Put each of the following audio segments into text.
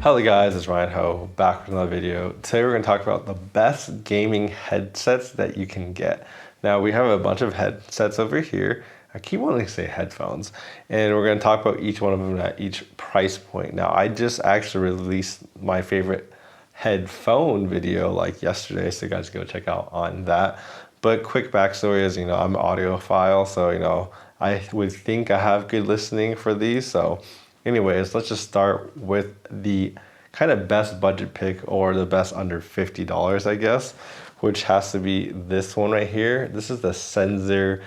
Hello guys, it's Ryan Ho, back with another video. Today we're going to talk about the best gaming headsets that you can get. Now we have a bunch of headsets over here. I keep wanting to say headphones. And we're going to talk about each one of them at each price point. Now I just actually released my favorite headphone video like yesterday, so you guys go check out on that. But quick backstory is, I'm an audiophile, so I would think I have good listening for these. So anyways, let's just start with the kind of best budget pick, or the best under $50, I guess, which has to be this one right here. This is the Sennheiser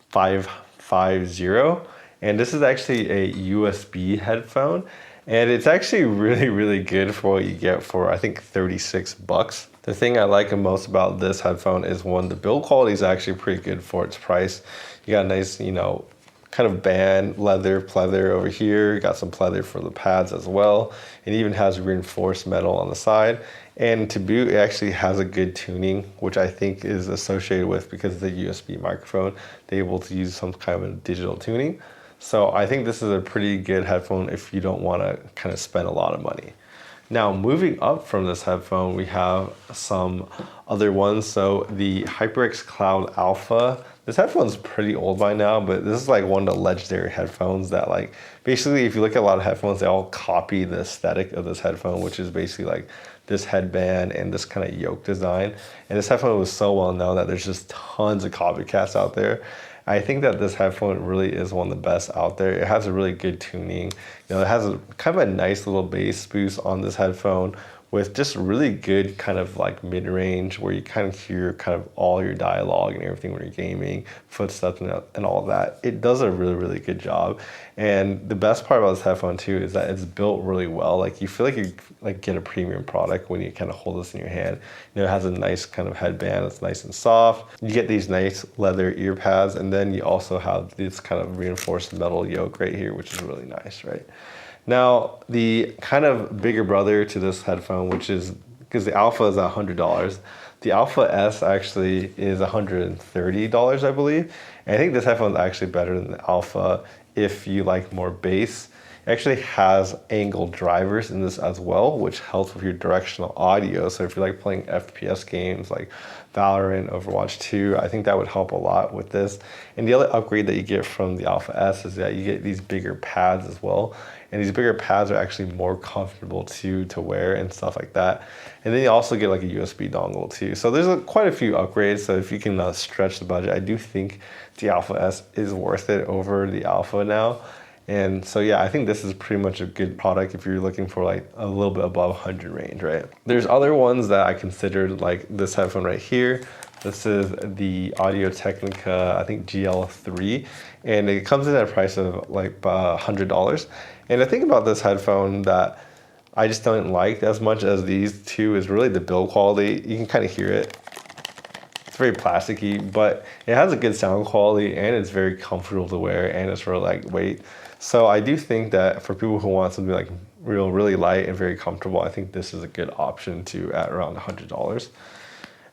550, and this is actually a USB headphone, and it's actually really good for what you get for, I think, 36 bucks. The thing I like most about this headphone is, one, the build quality is actually pretty good for its price. You got a nice, kind of band leather pleather over here. You got some pleather for the pads as well. It even has reinforced metal on the side. And to boot, it actually has a good tuning, which I think is associated with, because of the USB microphone, they're able to use some kind of digital tuning. So I think this is a pretty good headphone if you don't want to kind of spend a lot of money. Now, moving up from this headphone, we have some other ones. So the HyperX Cloud Alpha. This headphone's pretty old by now, but this is like one of the legendary headphones that, like, basically if you look at a lot of headphones, they all copy the aesthetic of this headphone, which is basically like this headband and this kind of yoke design. And this headphone was so well known that there's just tons of copycats out there. I think that this headphone really is one of the best out there. It has a really good tuning. It has a kind of a nice little bass boost on this headphone, with just really good kind of like mid-range, where you kind of hear kind of all your dialogue and everything when you're gaming, footsteps and all of that. It does a really good job. And the best part about this headphone too is that it's built really well. Like, you feel like you get a premium product when you kind of hold this in your hand. It has a nice kind of headband. It's nice and soft. You get these nice leather ear pads, and then you also have this kind of reinforced metal yoke right here, which is really nice, right? Now, the kind of bigger brother to this headphone, which is, because the Alpha is $100, the Alpha S actually is $130, I believe. And I think this headphone is actually better than the Alpha if you like more bass. It actually has angled drivers in this as well, which helps with your directional audio. So if you like playing FPS games like Valorant, Overwatch 2, I think that would help a lot with this. And the other upgrade that you get from the Alpha S is that you get these bigger pads as well. And these bigger pads are actually more comfortable to wear and stuff like that. And then you also get like a USB dongle too. So there's quite a few upgrades. So if you can stretch the budget, I do think the Alpha S is worth it over the Alpha now. And so yeah, I think this is pretty much a good product if you're looking for like a little bit above 100 range, right? There's other ones that I considered, like this headphone right here. This is the Audio-Technica, I think GL3, and it comes in at a price of like $100. And the thing about this headphone that I just don't like as much as these two is really the build quality. You can kind of hear it. It's very plasticky, but it has a good sound quality, and it's very comfortable to wear, and it's really lightweight. So I do think that for people who want something like really light and very comfortable, I think this is a good option too at around $100.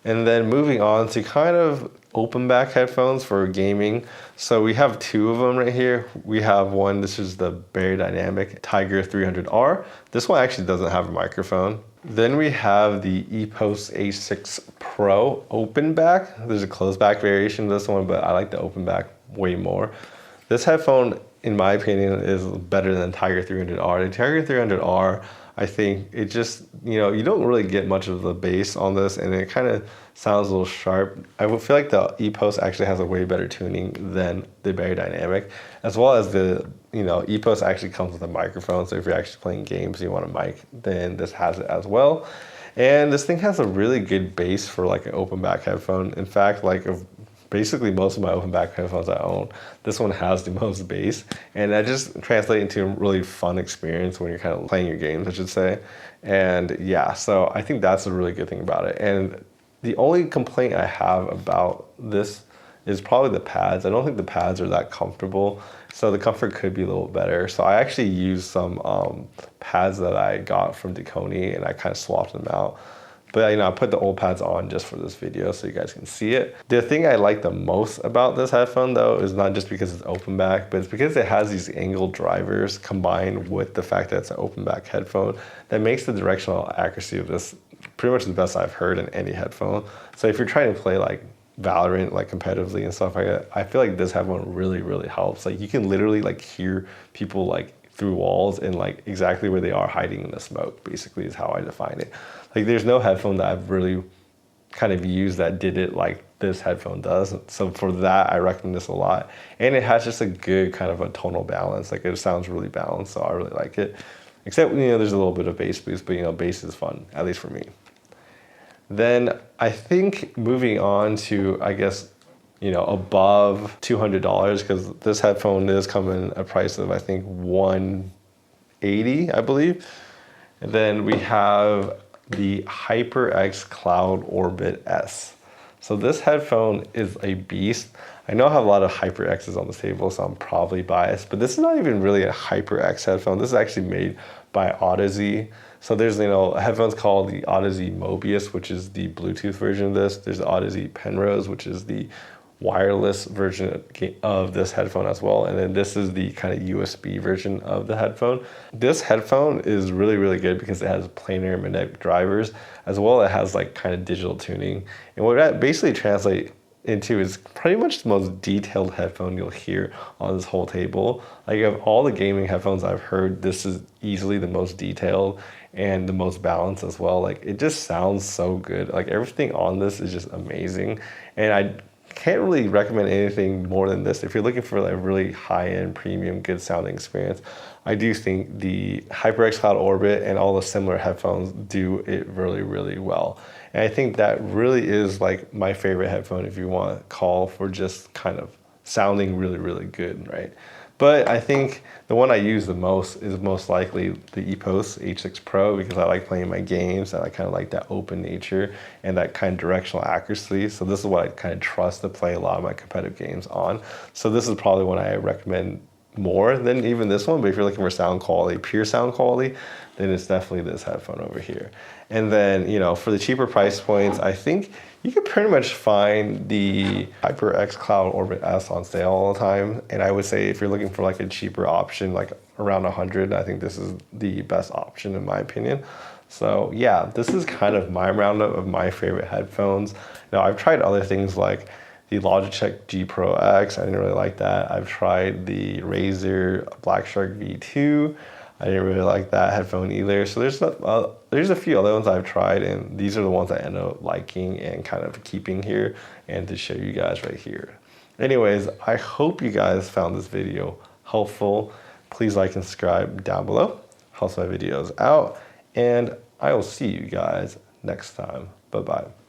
And then moving on to kind of open back headphones for gaming. So we have two of them right here. We have one, this is the Beyerdynamic Tiger 300R. This one actually doesn't have a microphone. Then we have the EPOS A6 Pro open back. There's a closed back variation of this one, but I like the open back way more. This headphone, in my opinion, is better than Tiger 300R. The Tiger 300R, I think it just, you don't really get much of the bass on this, and it kind of sounds a little sharp. I would feel like the EPOS actually has a way better tuning than the Beyerdynamic, as well as the, EPOS actually comes with a microphone. So if you're actually playing games and you want a mic, then this has it as well. And this thing has a really good bass for like an open back headphone. In fact, basically most of my open back headphones I own, this one has the most bass, and that just translates into a really fun experience when you're kind of playing your games, I should say. And yeah, so I think that's a really good thing about it. And the only complaint I have about this is probably the pads. I don't think the pads are that comfortable, so the comfort could be a little better. So I actually used some pads that I got from Deconi, and I kind of swapped them out. But I put the old pads on just for this video so you guys can see it. The thing I like the most about this headphone though is not just because it's open back, but it's because it has these angled drivers combined with the fact that it's an open back headphone that makes the directional accuracy of this pretty much the best I've heard in any headphone. So if you're trying to play like Valorant like competitively and stuff like that, I feel like this headphone really, really helps. Like you can literally like hear people like through walls and like exactly where they are hiding in the smoke, basically is how I define it. Like there's no headphone that I've really kind of used that did it like this headphone does. So for that, I recommend this a lot. And it has just a good kind of a tonal balance. Like it sounds really balanced, so I really like it. Except, there's a little bit of bass boost, but bass is fun, at least for me. Then I think moving on to, I guess, above $200, because this headphone is coming at a price of, I think, $180, I believe. And then we have the HyperX Cloud Orbit S. So this headphone is a beast. I know I have a lot of HyperXs on the table, so I'm probably biased, but this is not even really a HyperX headphone. This is actually made by Odyssey. So there's, headphones called the Odyssey Mobius, which is the Bluetooth version of this. There's the Odyssey Penrose, which is the wireless version of this headphone as well. And then this is the kind of USB version of the headphone. This headphone is really, really good because it has planar magnetic drivers, as well as it has like kind of digital tuning. And what that basically translates into is pretty much the most detailed headphone you'll hear on this whole table. Like of all the gaming headphones I've heard, this is easily the most detailed and the most balanced as well. Like it just sounds so good. Like everything on this is just amazing. And I can't really recommend anything more than this. If you're looking for like a really high-end, premium, good sounding experience, I do think the HyperX Cloud Orbit and all the similar headphones do it really, really well. And I think that really is like my favorite headphone if you want to call for just kind of sounding really, really good, right? But I think the one I use the most is most likely the EPOS H6 Pro because I like playing my games and I kind of like that open nature and that kind of directional accuracy. So this is what I kind of trust to play a lot of my competitive games on. So this is probably one I recommend more than even this one, but if you're looking for sound quality, pure sound quality, then it's definitely this headphone over here. And then, for the cheaper price points, I think you can pretty much find the HyperX Cloud Orbit S on sale all the time. And I would say if you're looking for like a cheaper option, like around 100, I think this is the best option in my opinion. So yeah, this is kind of my roundup of my favorite headphones. Now I've tried other things like the Logitech G Pro X, I didn't really like that. I've tried the Razer Black Shark V2. I didn't really like that headphone either. So there's a few other ones I've tried, and these are the ones I ended up liking and kind of keeping here and to show you guys right here. Anyways, I hope you guys found this video helpful. Please like and subscribe down below. Helps my videos out, and I will see you guys next time. Bye-bye.